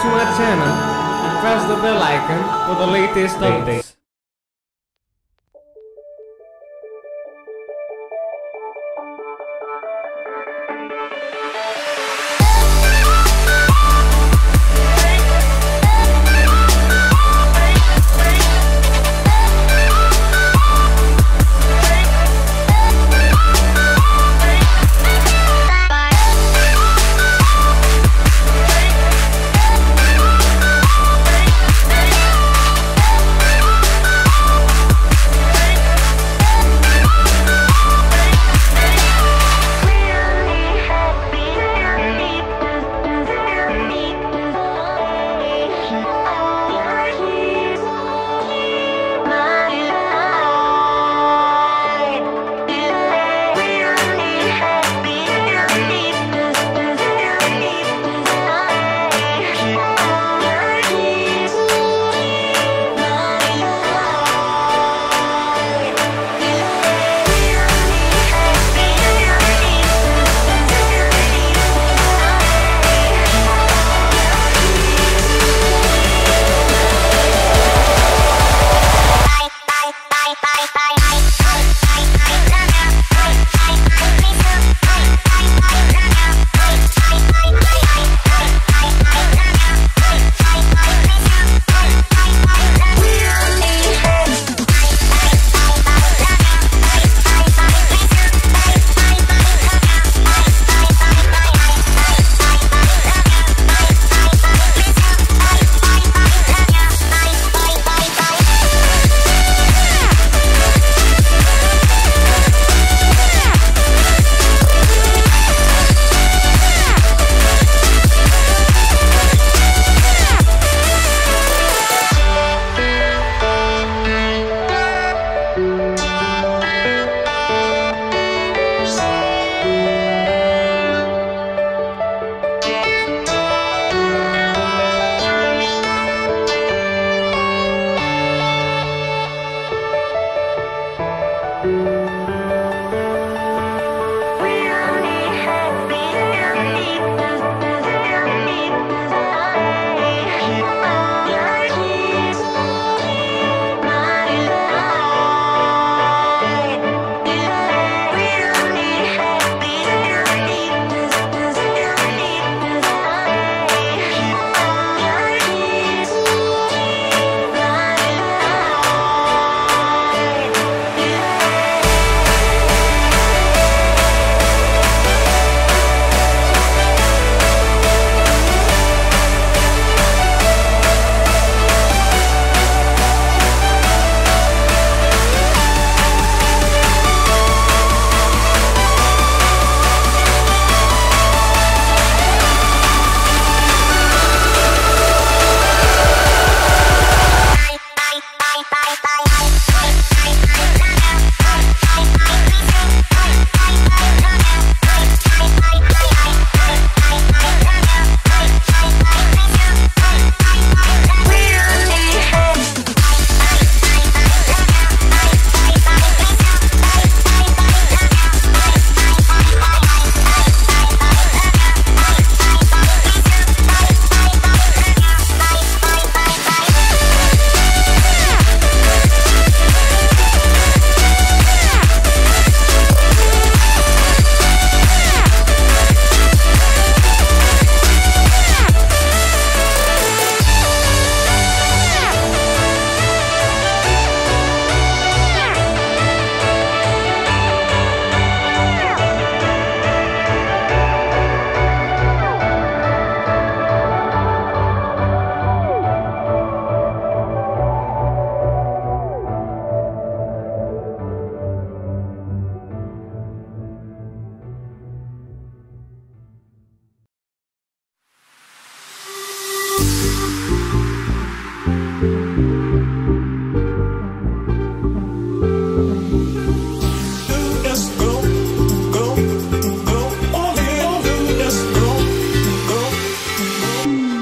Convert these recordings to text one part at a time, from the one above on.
to my channel and press the bell icon for the latest updates.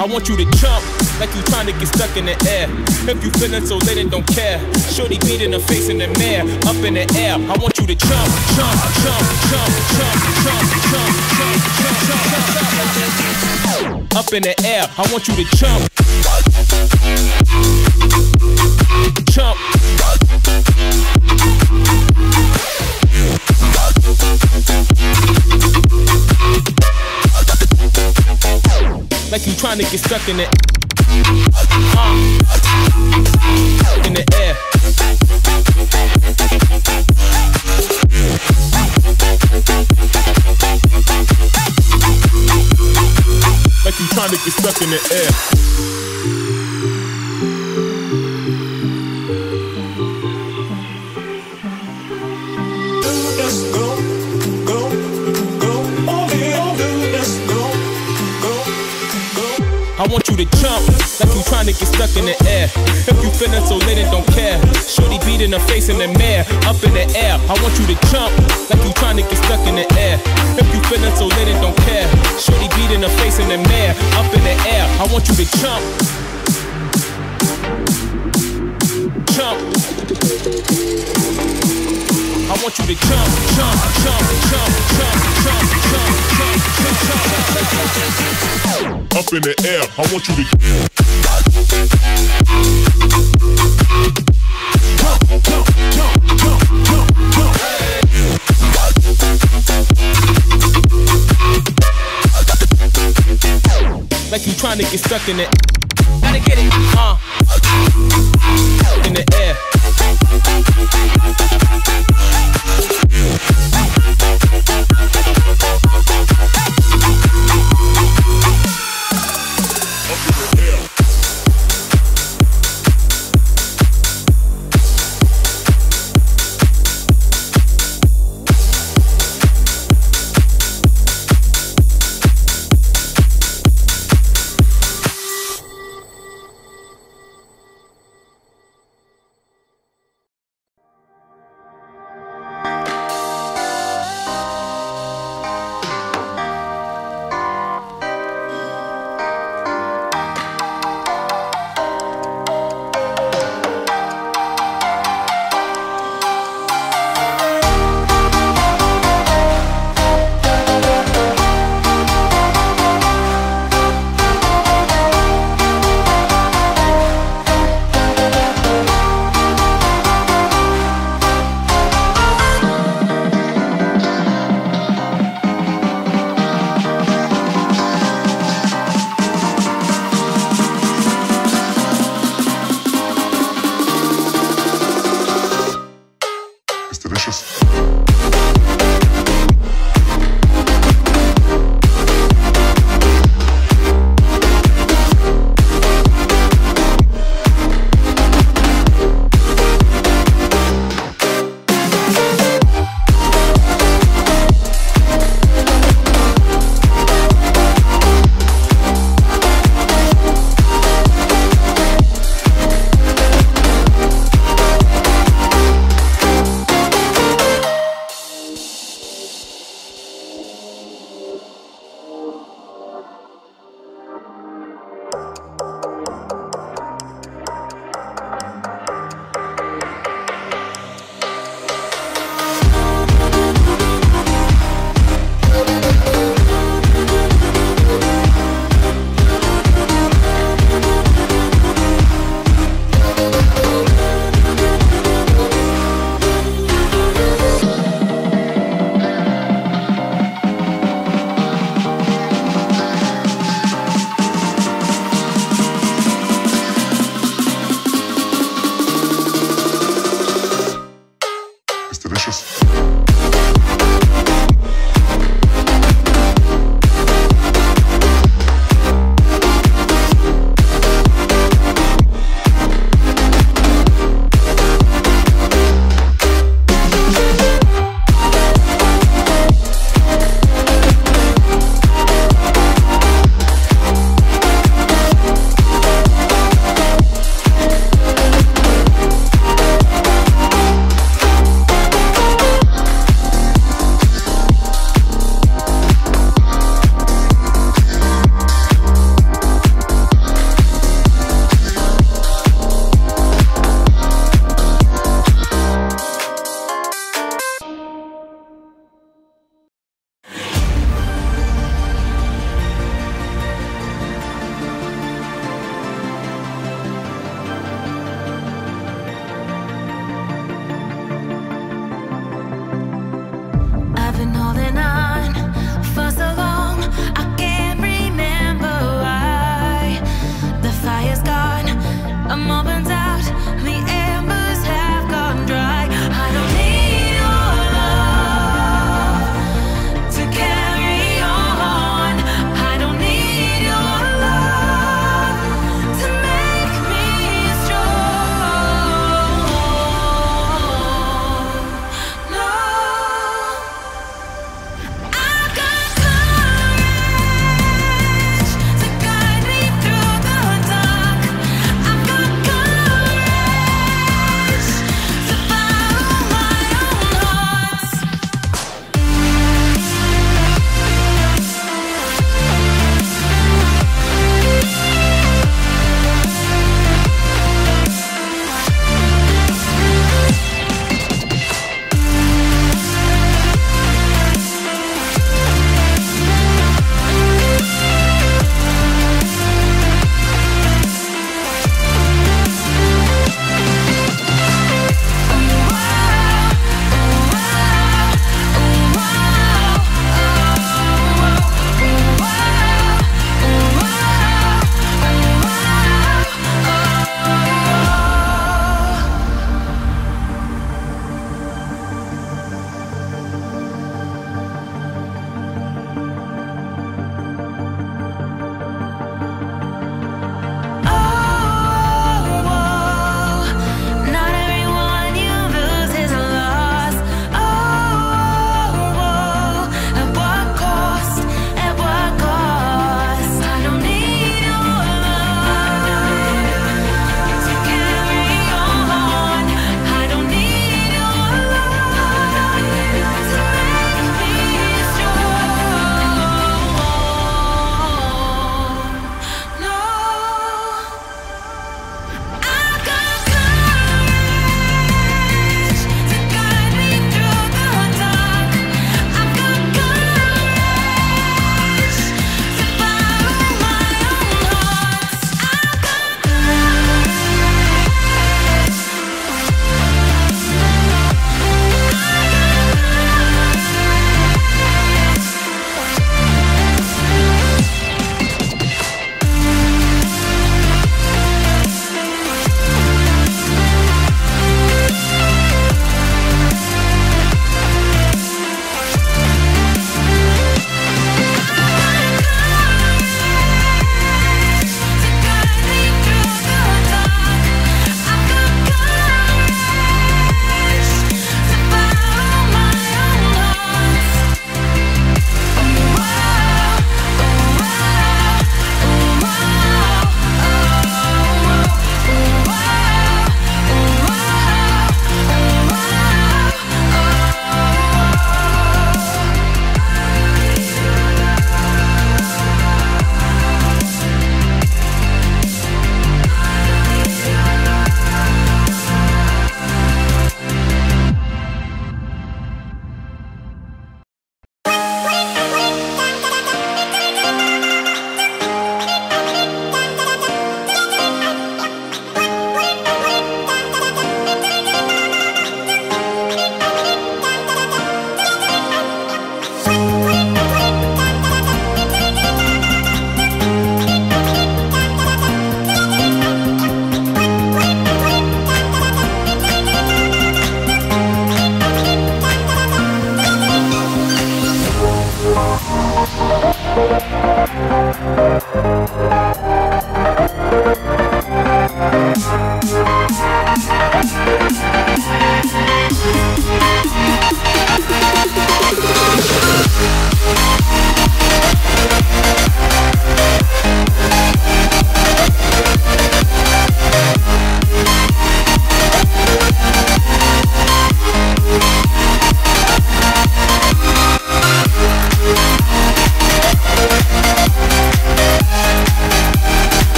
I want you to jump, like you trying to get stuck in the air. If you feeling so lit and don't care, shorty beat in the face in the mirror, up in the air. I want you to jump, jump, jump, jump, jump, jump, jump, jump, jump, jump, up in the air. I want you to jump, jump. Like you trying to get stuck in it. In the air. Like you trying to get stuck in the air. I want you to jump, like you trying to get stuck in the air. If you feeling so lit and don't care, shorty beat in the face in the mirror, up in the air. I want you to jump, like you trying to get stuck in the air. If you feeling so lit and don't care, shorty beat in the face in the mirror, up in the air. I want you to jump, jump. I want you to jump, jump, jump, jump, jump, jump, jump, jump, jump, up in the air. I want you to jump, jump, jump, jump, jump, jump. Like you trying to get stuck in it. Gotta get it, in the air.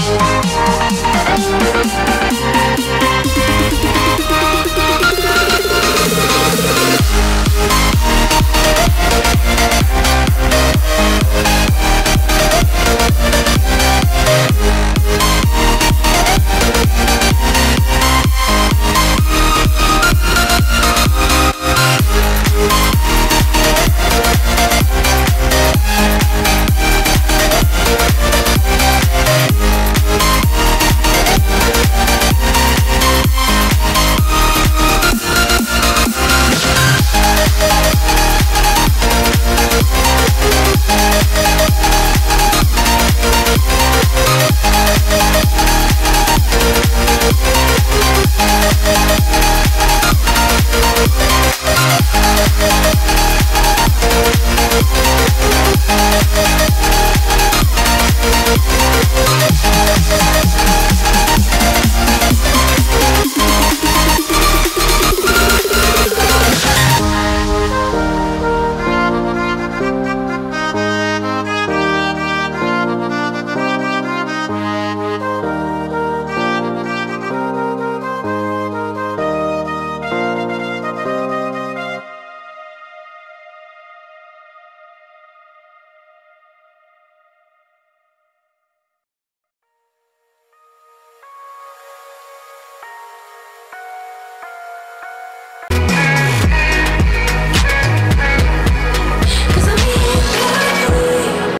Yeah.